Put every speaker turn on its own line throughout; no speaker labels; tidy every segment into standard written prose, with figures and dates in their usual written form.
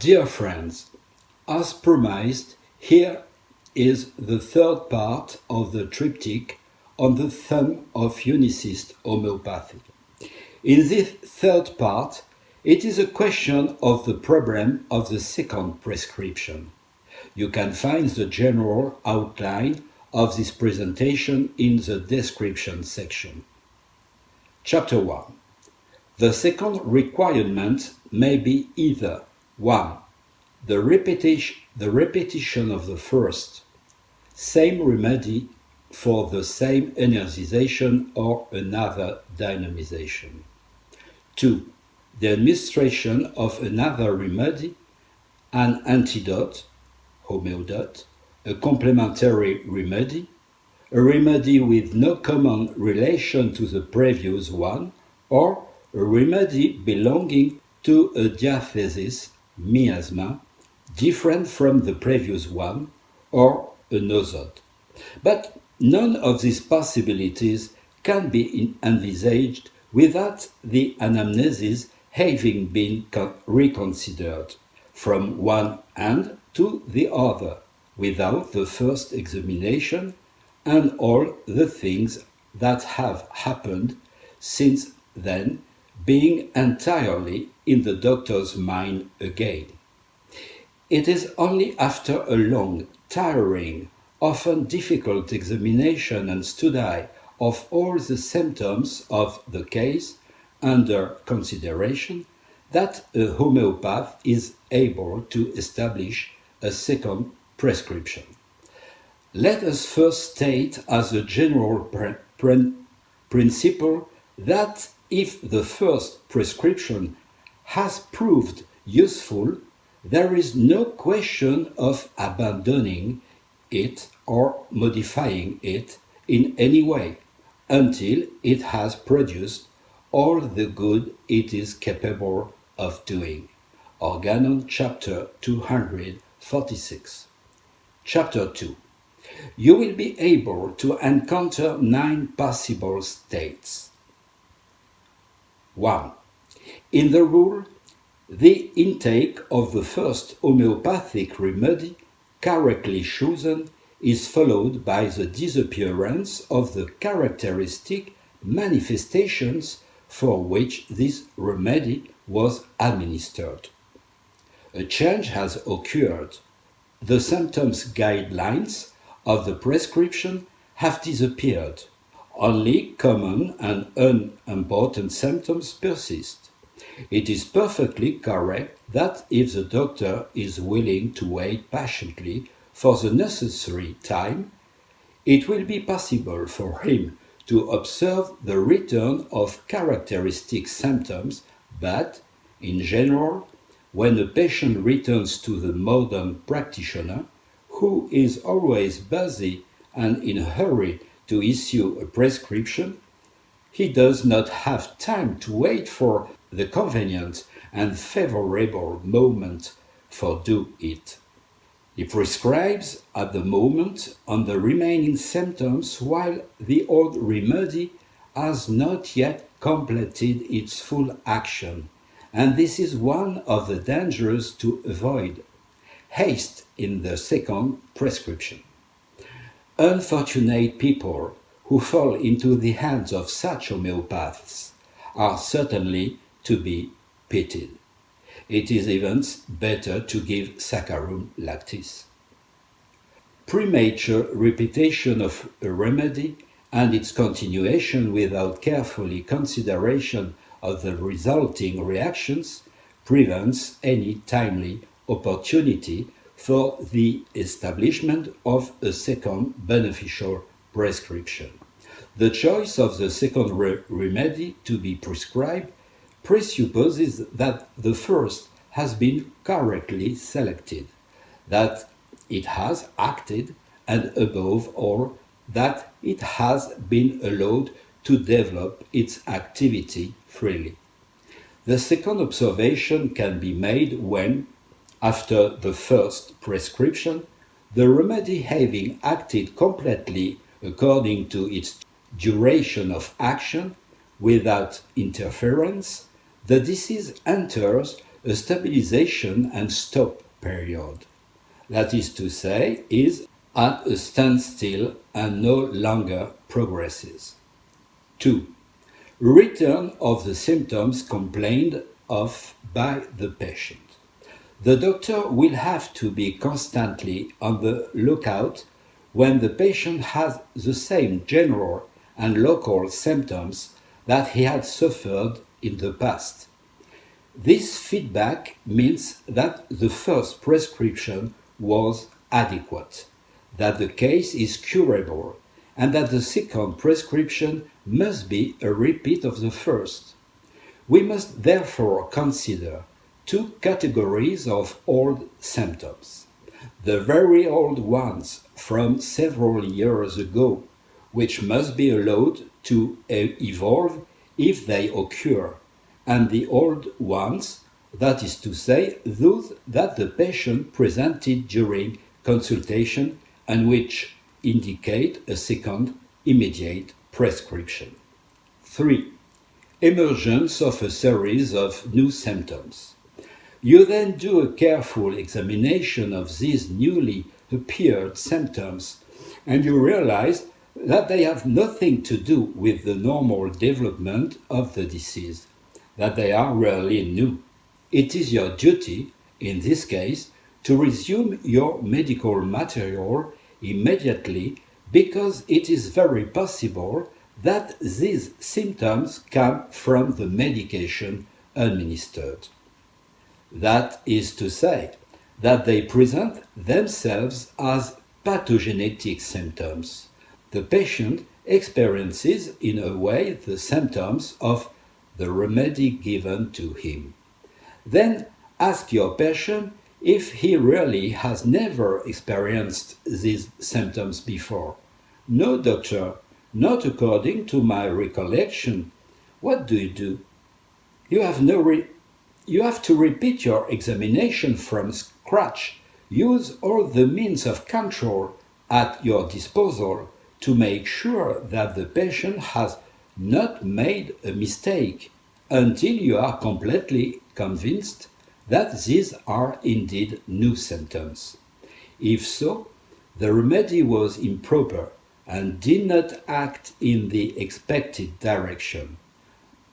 Dear friends, as promised, here is the third part of the triptych on the theme of Unicist Homeopathy. In this third part, it is a question of the problem of the second prescription. You can find the general outline of this presentation in the description section. Chapter 1. The second requirement may be either 1. The repetition of the first, same remedy for the same energization or another dynamization. 2. The administration of another remedy, an antidote, homeodot, a complementary remedy, a remedy with no common relation to the previous one, or a remedy belonging to a diathesis, miasma, different from the previous one, or a nosode. But none of these possibilities can be envisaged without the anamnesis having been reconsidered from one end to the other, without the first examination and all the things that have happened since then being entirely in the doctor's mind again. It is only after a long, tiring, often difficult examination and study of all the symptoms of the case under consideration that a homeopath is able to establish a second prescription. Let us first state as a general principle that if the first prescription has proved useful, there is no question of abandoning it or modifying it in any way until it has produced all the good it is capable of doing. Organon, chapter 246. Chapter 2. You will be able to encounter 9 possible states. 1. In the rule, the intake of the first homeopathic remedy, correctly chosen, is followed by the disappearance of the characteristic manifestations for which this remedy was administered. A change has occurred. The symptoms guidelines of the prescription have disappeared. Only common and unimportant symptoms persist. It is perfectly correct that if the doctor is willing to wait patiently for the necessary time, it will be possible for him to observe the return of characteristic symptoms, but, in general, when a patient returns to the modern practitioner, who is always busy and in a hurry to issue a prescription, he does not have time to wait for the convenient and favorable moment for do it. He prescribes at the moment on the remaining symptoms while the old remedy has not yet completed its full action, and this is one of the dangers to avoid. Haste in the second prescription. Unfortunate people who fall into the hands of such homeopaths are certainly to be pitied. It is even better to give saccharum lactis. Premature repetition of a remedy and its continuation without carefully consideration of the resulting reactions prevents any timely opportunity for the establishment of a second beneficial prescription. The choice of the second remedy to be prescribed presupposes that the first has been correctly selected, that it has acted, and above all, that it has been allowed to develop its activity freely. The second observation can be made when, after the first prescription, the remedy having acted completely according to its duration of action, without interference, the disease enters a stabilization and stop period. That is to say, is at a standstill and no longer progresses. 2. Return of the symptoms complained of by the patient. The doctor will have to be constantly on the lookout when the patient has the same general and local symptoms that he had suffered in the past. This feedback means that the first prescription was adequate, that the case is curable, and that the second prescription must be a repeat of the first. We must therefore consider two categories of old symptoms. The very old ones from several years ago, which must be allowed to evolve if they occur, and the old ones, that is to say, those that the patient presented during consultation and which indicate a second immediate prescription. 3. Emergence of a series of new symptoms. You then do a careful examination of these newly appeared symptoms, and you realize that they have nothing to do with the normal development of the disease, that they are really new. It is your duty, in this case, to resume your medical material immediately because it is very possible that these symptoms come from the medication administered. That is to say, that they present themselves as pathogenetic symptoms. The patient experiences in a way the symptoms of the remedy given to him. Then ask your patient if he really has never experienced these symptoms before. No, doctor, not according to my recollection. What do you do? You have to repeat your examination from scratch. Use all the means of control at your disposal to make sure that the patient has not made a mistake until you are completely convinced that these are indeed new symptoms. If so, the remedy was improper and did not act in the expected direction.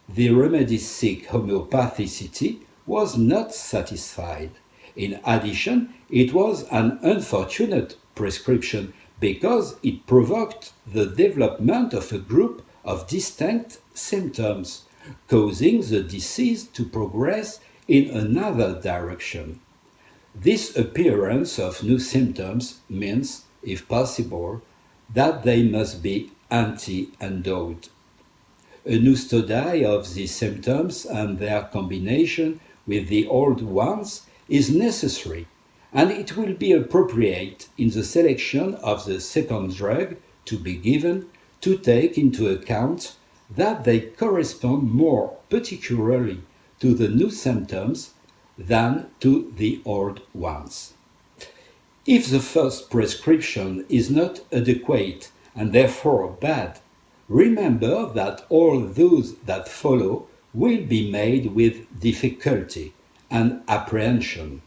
The remedy-seek homeopathicity was not satisfied. In addition, it was an unfortunate prescription because it provoked the development of a group of distinct symptoms, causing the disease to progress in another direction. This appearance of new symptoms means, if possible, that they must be anti-endowed. A new study of these symptoms and their combination with the old ones is necessary, and it will be appropriate in the selection of the second drug to be given to take into account that they correspond more particularly to the new symptoms than to the old ones. If the first prescription is not adequate and therefore bad, remember that all those that follow will be made with difficulty and apprehension.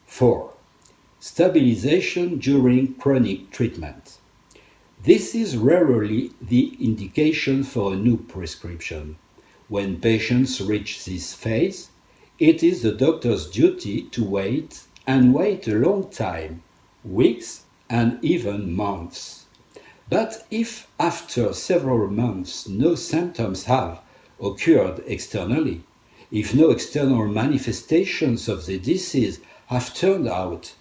4. Stabilization during chronic treatment. This is rarely the indication for a new prescription. When patients reach this phase, it is the doctor's duty to wait and wait a long time, weeks and even months. But if after several months no symptoms have occurred externally, if no external manifestations of the disease have turned out,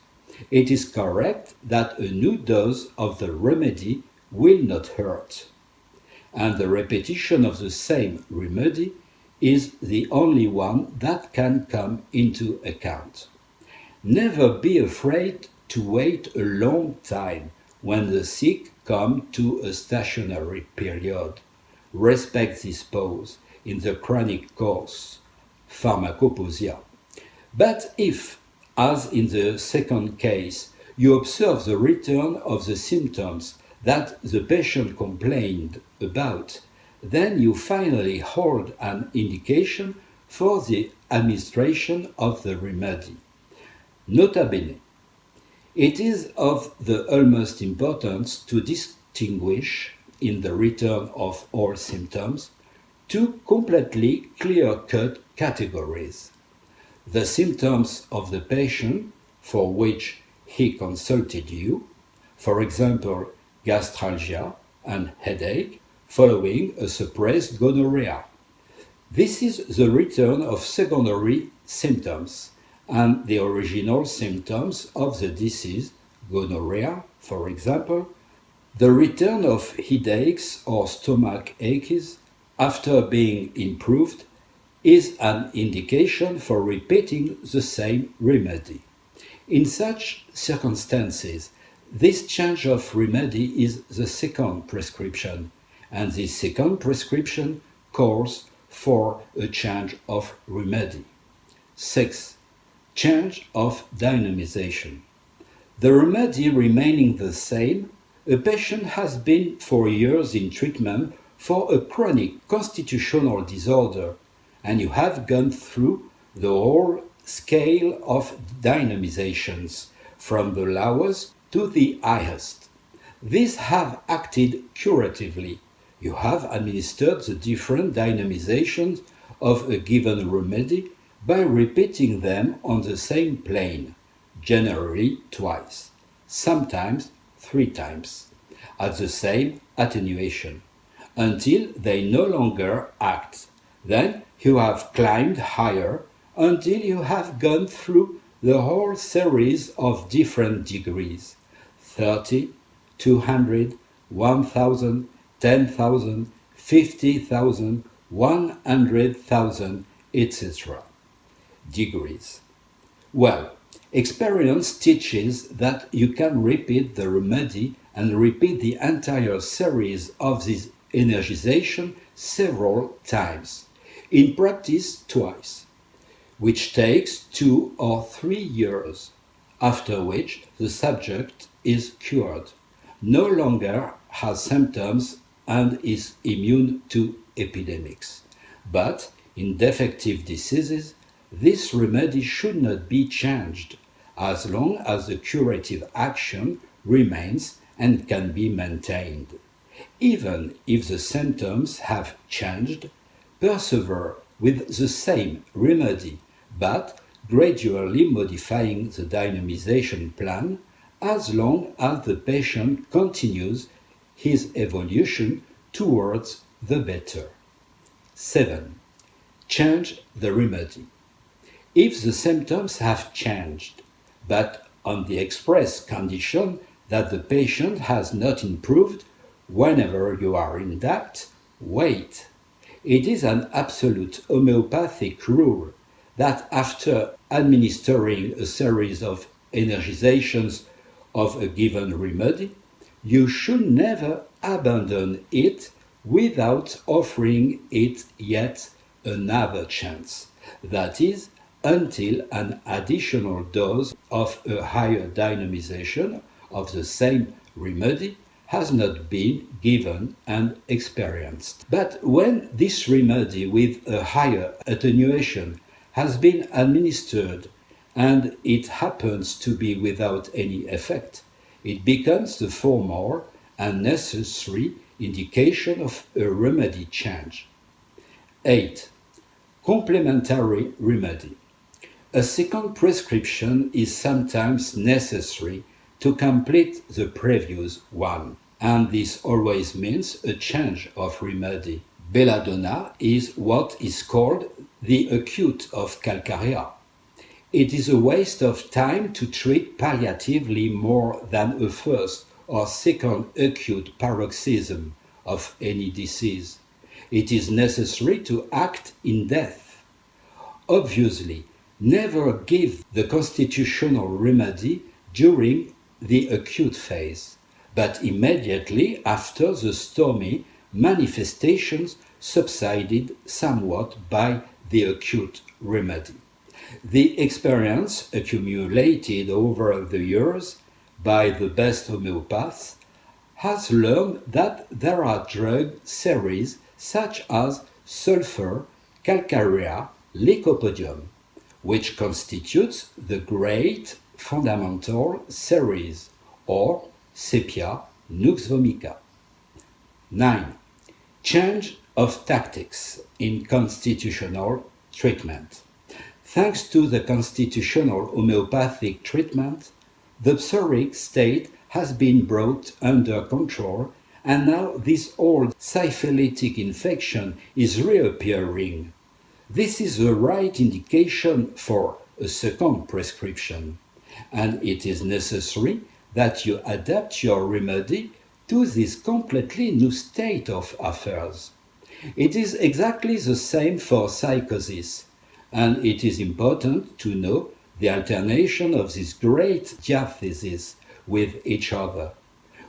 it is correct that a new dose of the remedy will not hurt. And the repetition of the same remedy is the only one that can come into account. Never be afraid to wait a long time when the sick come to a stationary period. Respect this pause in the chronic course, pharmacopoeia. But if, as in the second case, you observe the return of the symptoms that the patient complained about, then you finally hold an indication for the administration of the remedy. Nota bene, it is of the utmost importance to distinguish, in the return of all symptoms, two completely clear-cut categories: the symptoms of the patient for which he consulted you, for example, gastralgia and headache following a suppressed gonorrhea. This is the return of secondary symptoms and the original symptoms of the disease, gonorrhea, for example, the return of headaches or stomach aches after being improved is an indication for repeating the same remedy. In such circumstances, this change of remedy is the second prescription, and this second prescription calls for a change of remedy. 6. Change of dynamization. The remedy remaining the same, a patient has been for years in treatment for a chronic constitutional disorder, and you have gone through the whole scale of dynamizations, from the lowest to the highest. These have acted curatively. You have administered the different dynamizations of a given remedy by repeating them on the same plane, generally twice, sometimes 3 times, at the same attenuation, until they no longer act. Then you have climbed higher until you have gone through the whole series of different degrees: 30, 200, 1000, 10,000, 50,000, 100,000, etc. degrees. Well, experience teaches that you can repeat the remedy and repeat the entire series of this energization several times, in practice twice, which takes 2 or 3 years, after which the subject is cured, no longer has symptoms, and is immune to epidemics. But in defective diseases, this remedy should not be changed as long as the curative action remains and can be maintained. Even if the symptoms have changed, persevere with the same remedy, but gradually modifying the dynamization plan as long as the patient continues his evolution towards the better. 7. Change the remedy. If the symptoms have changed, but on the express condition that the patient has not improved, whenever you are in doubt, wait. It is an absolute homeopathic rule that after administering a series of energizations of a given remedy, you should never abandon it without offering it yet another chance. That is, until an additional dose of a higher dynamization of the same remedy has not been given and experienced. But when this remedy with a higher attenuation has been administered and it happens to be without any effect, it becomes the formal and necessary indication of a remedy change. 8. Complementary remedy. A second prescription is sometimes necessary to complete the previous one, and this always means a change of remedy. Belladonna is what is called the acute of calcarea. It is a waste of time to treat palliatively more than a first or second acute paroxysm of any disease. It is necessary to act in death. Obviously, never give the constitutional remedy during the acute phase, but immediately after the stormy manifestations subsided somewhat by the acute remedy. The experience accumulated over the years by the best homeopaths has learned that there are drug series such as sulfur, calcarea, lycopodium, which constitutes the great fundamental series, or sepia nux vomica. 9. Change of tactics in constitutional treatment. Thanks to the constitutional homeopathic treatment, the psoric state has been brought under control, and now this old syphilitic infection is reappearing. This is the right indication for a second prescription, and it is necessary that you adapt your remedy to this completely new state of affairs. It is exactly the same for psychosis, and it is important to know the alternation of these great diatheses with each other.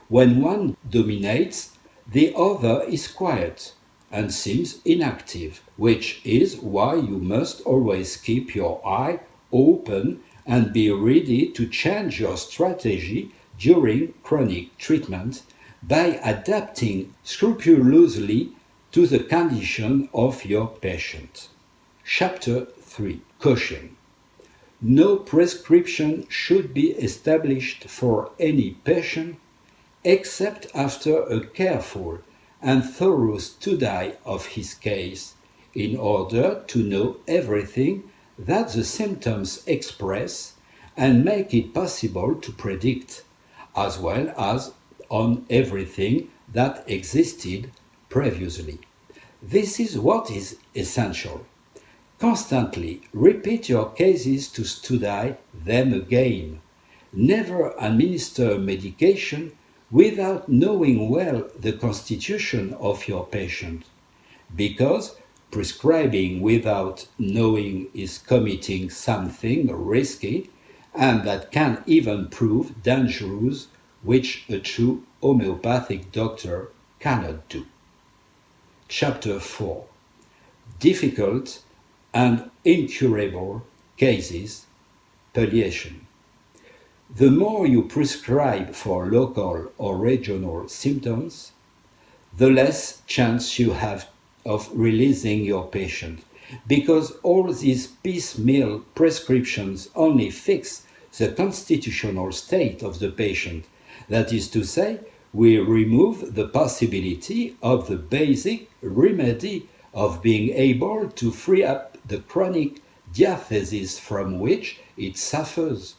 When one dominates, the other is quiet and seems inactive, which is why you must always keep your eye open and be ready to change your strategy during chronic treatment by adapting scrupulously to the condition of your patient. Chapter 3. Caution. No prescription should be established for any patient except after a careful and thorough study of his case, in order to know everything that the symptoms express and make it possible to predict, as well as on everything that existed previously. This is what is essential. Constantly repeat your cases to study them again. Never administer medication without knowing well the constitution of your patient, because prescribing without knowing is committing something risky and that can even prove dangerous, which a true homeopathic doctor cannot do. Chapter 4. Difficult and incurable cases, palliation. The more you prescribe for local or regional symptoms, the less chance you have of releasing your patient, because all these piecemeal prescriptions only fix the constitutional state of the patient. That is to say, we remove the possibility of the basic remedy of being able to free up the chronic diathesis from which it suffers.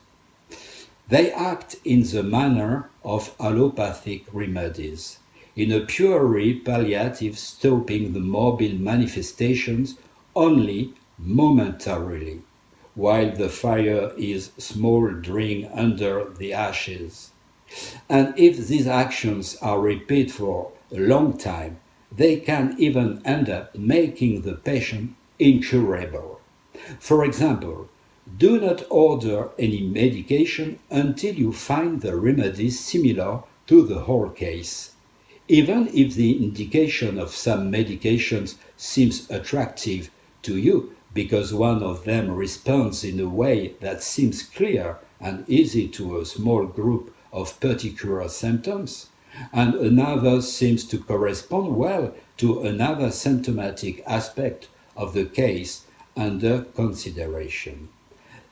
They act in the manner of allopathic remedies, in a purely palliative, stopping the morbid manifestations only momentarily, while the fire is smouldering under the ashes. And if these actions are repeated for a long time, they can even end up making the patient incurable. For example, do not order any medication until you find the remedy similar to the whole case. Even if the indication of some medications seems attractive to you because one of them responds in a way that seems clear and easy to a small group of particular symptoms, and another seems to correspond well to another symptomatic aspect of the case under consideration.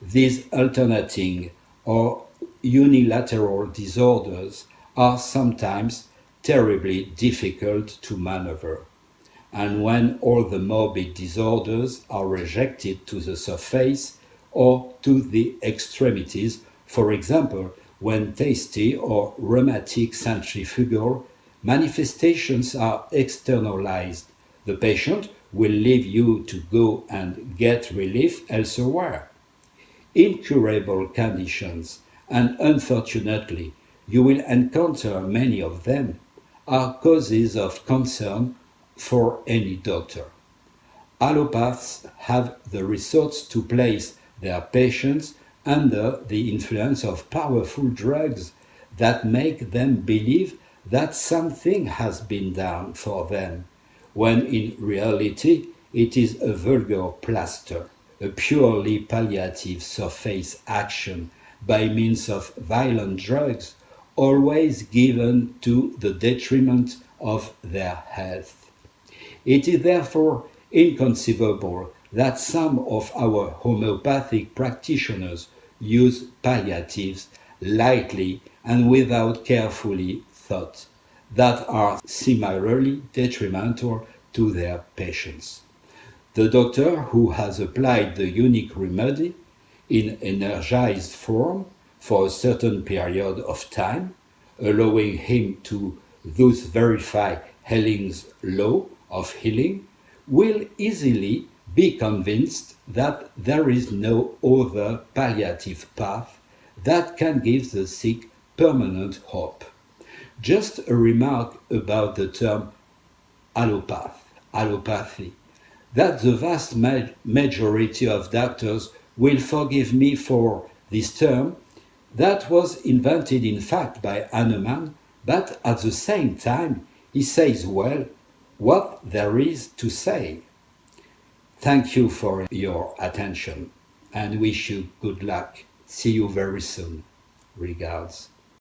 These alternating or unilateral disorders are sometimes terribly difficult to maneuver, and when all the morbid disorders are rejected to the surface or to the extremities, for example, when tasty or rheumatic centrifugal manifestations are externalized, the patient will leave you to go and get relief elsewhere. Incurable conditions, and unfortunately you will encounter many of them, are causes of concern for any doctor. Allopaths have the resource to place their patients under the influence of powerful drugs that make them believe that something has been done for them, when in reality it is a vulgar plaster, a purely palliative surface action by means of violent drugs, always given to the detriment of their health. It is therefore inconceivable that some of our homeopathic practitioners use palliatives lightly and without carefully thought, that are similarly detrimental to their patients. The doctor who has applied the unique remedy in energized form for a certain period of time, allowing him to thus verify Helling's law of healing, will easily be convinced that there is no other palliative path that can give the sick permanent hope. Just a remark about the term allopathy, that the vast majority of doctors will forgive me for this term that was invented in fact by Hahnemann, but at the same time he says well what there is to say. Thank you for your attention and wish you good luck. See you very soon. Regards.